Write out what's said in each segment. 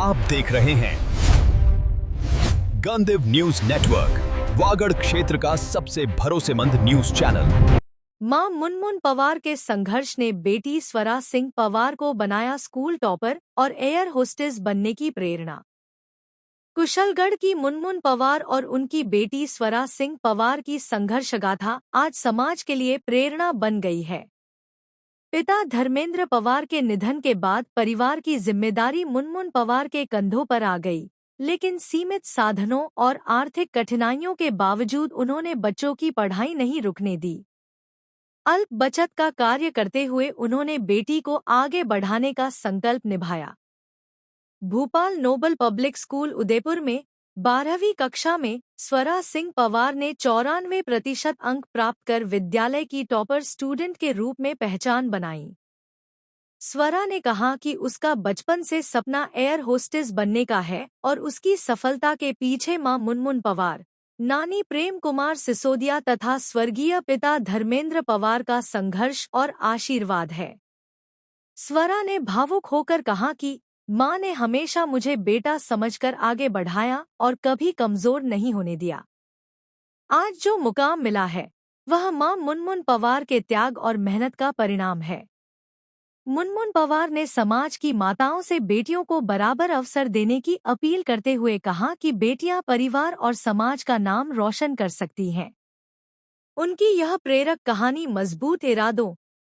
आप देख रहे हैं गंदेव न्यूज नेटवर्क, वागड़ क्षेत्र का सबसे भरोसेमंद न्यूज चैनल। मां मुनमुन पवार के संघर्ष ने बेटी स्वरा सिंह पवार को बनाया स्कूल टॉपर और एयर होस्टेस बनने की प्रेरणा। कुशलगढ़ की मुनमुन पवार और उनकी बेटी स्वरा सिंह पवार की संघर्ष गाथा आज समाज के लिए प्रेरणा बन गई है। पिता धर्मेंद्र पवार के निधन के बाद परिवार की जिम्मेदारी मुनमुन पवार के कंधों पर आ गई, लेकिन सीमित साधनों और आर्थिक कठिनाइयों के बावजूद उन्होंने बच्चों की पढ़ाई नहीं रुकने दी। अल्प बचत का कार्य करते हुए उन्होंने बेटी को आगे बढ़ाने का संकल्प निभाया। Bhopal noble public school Udaipur में 12वीं कक्षा में स्वरा सिंह पवार ने 94% अंक प्राप्त कर विद्यालय की टॉपर स्टूडेंट के रूप में पहचान बनाई। स्वरा ने कहा कि उसका बचपन से सपना एयर होस्टेस बनने का है और उसकी सफलता के पीछे मां मुनमुन पवार, नानी प्रेम कुमार सिसोदिया तथा स्वर्गीय पिता धर्मेंद्र पवार का संघर्ष और आशीर्वाद है। स्वरा ने भावुक होकर कहा कि मां ने हमेशा मुझे बेटा समझकर आगे बढ़ाया और कभी कमजोर नहीं होने दिया। आज जो मुकाम मिला है वह मां मुनमुन पवार के त्याग और मेहनत का परिणाम है। मुनमुन पवार ने समाज की माताओं से बेटियों को बराबर अवसर देने की अपील करते हुए कहा कि बेटियां परिवार और समाज का नाम रोशन कर सकती हैं। उनकी यह प्रेरक कहानी मजबूत इरादों,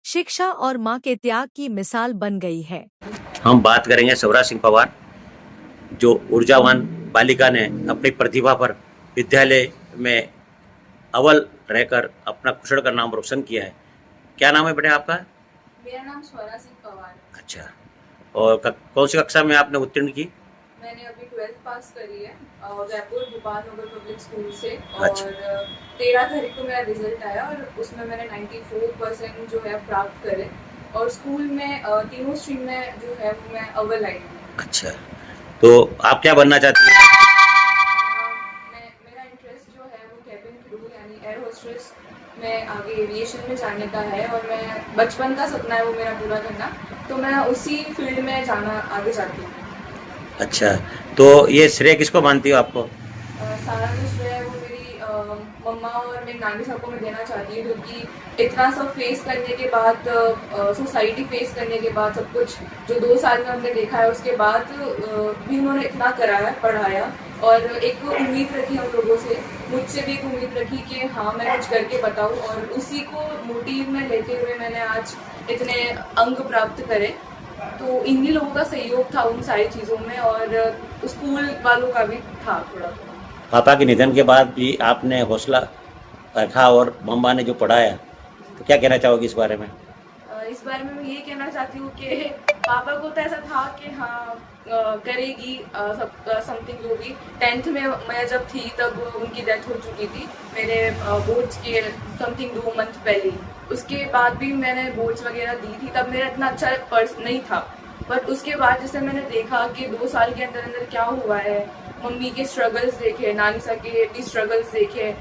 शिक्षा और मां के त्याग की मिसाल बन गई है। हम बात करेंगे स्वरा सिंह पवार, जो ऊर्जावान बालिका ने अपनी प्रतिभा पर विद्यालय में अव्वल रहकर अपना कुशल का नाम रोशन किया है। क्या नाम है बेटा आपका? मेरा नाम स्वरा सिंह पवार। अच्छा, और कौन सी कक्षा में आपने उत्तीर्ण की? मैंने अभी 12th पास करी है Udaipur Bhopal noble public school से। अच्छा। और 13 तारीख को मेरा रिजल्ट आया और उसमें मैंने 94% जो है प्राप्त करे और स्कूल में तीनों स्ट्रीम में जो है मैं अव्वल आई हूँ। अच्छा, तो आप क्या बनना चाहती हैं? मेरा इंटरेस्ट जो है वो कैबिन क्रू यानी एयर होस्टेस में आगे एविएशन में जाने का है और मैं बचपन का सपना है वो मेरा पूरा करना, तो मैं उसी फील्ड में जाना आगे चाहती हूँ। अच्छा, तो ये श्रेय किसको मानती हो आपको? सारा जो श्रेय है वो मेरी मम्मा और मेरी नानी साहब को मैं देना चाहती हूँ, क्योंकि इतना सब फेस करने के बाद, सोसाइटी फेस करने के बाद, सब कुछ जो 2 साल में हमने देखा है उसके बाद भी उन्होंने इतना कराया, पढ़ाया और एक उम्मीद रखी हम लोगों से, मुझसे भी एक उम्मीद रखी कि हाँ मैं कुछ करके बताऊँ, और उसी को मोटिव में लेते हुए मैंने आज इतने अंक प्राप्त करे। तो इन्हीं लोगों का सहयोग था उन सारी चीज़ों में और स्कूल वालों का भी था थोड़ा। पापा के निधन के बाद भी आपने हौसला रखा और मम्मा ने जो पढ़ाया, तो क्या कहना चाहोगी इस बारे में? इस बारे में मैं ये कहना चाहती हूँ कि पापा को तो ऐसा था कि हाँ करेगी समथिंग, जो भी 10th में मैं जब थी तब उनकी डेथ हो चुकी थी मेरे बोर्ड्स के समथिंग 2 मंथ पहले। उसके बाद भी मैंने बोर्ड्स वगैरह दी थी, तब मेरा इतना अच्छा पर्स नहीं था, बट उसके बाद जैसे मैंने देखा कि 2 साल के अंदर अंदर क्या हुआ है, मम्मी के स्ट्रगल्स देखे, नानी साहब के भी स्ट्रगल्स देखे,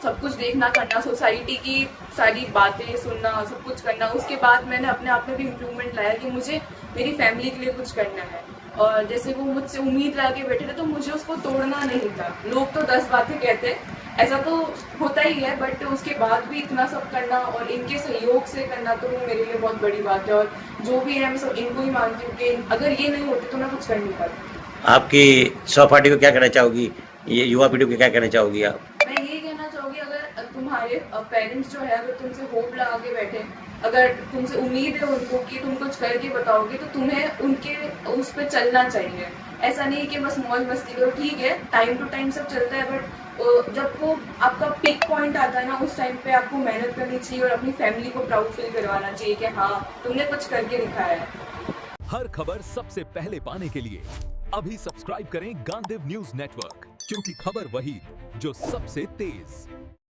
सब कुछ देखना करना, सोसाइटी की सारी बातें सुनना, सब कुछ करना, उसके बाद मैंने अपने आप में भी इम्प्रूवमेंट लाया कि मुझे मेरी फैमिली के लिए कुछ करना है। और जैसे वो मुझसे उम्मीद लगा के बैठे थे तो मुझे उसको तोड़ना नहीं था। लोग तो 10 बातें कहते हैं, ऐसा तो होता ही है, बट उसके बाद भी इतना सब करना और इनके सहयोग से करना तो वो मेरे लिए बहुत बड़ी बात है। और जो भी है मैं सब इनको ही मानती हूँ कि अगर ये नहीं होते तो मैं कुछ कर नहीं पाती। आपकी सहपाठी को क्या कहना चाहोगी, ये युवा पीढ़ी को क्या कहना चाहोगी आप? मैं ये कहना चाहूँगी, अगर तुम्हारे पेरेंट्स जो है अगर तुमसे होप लगा के बैठे, अगर तुमसे उम्मीद है उनको कि तुम कुछ करके बताओगे, तो तुम्हें उनके उस पर चलना चाहिए। ऐसा नहीं कि बस मौज मस्ती करो, ठीक है टाइम टू टाइम सब चलता है, बट जब वो आपका पिक पॉइंट आता है ना, उस टाइम पे आपको मेहनत करनी चाहिए और अपनी फैमिली को प्राउड फील करवाना चाहिए कि हाँ तुमने कुछ करके दिखाया है। हर खबर सबसे पहले पाने के लिए अभी सब्सक्राइब करें गंदेव न्यूज नेटवर्क, क्योंकि खबर वही जो सबसे तेज।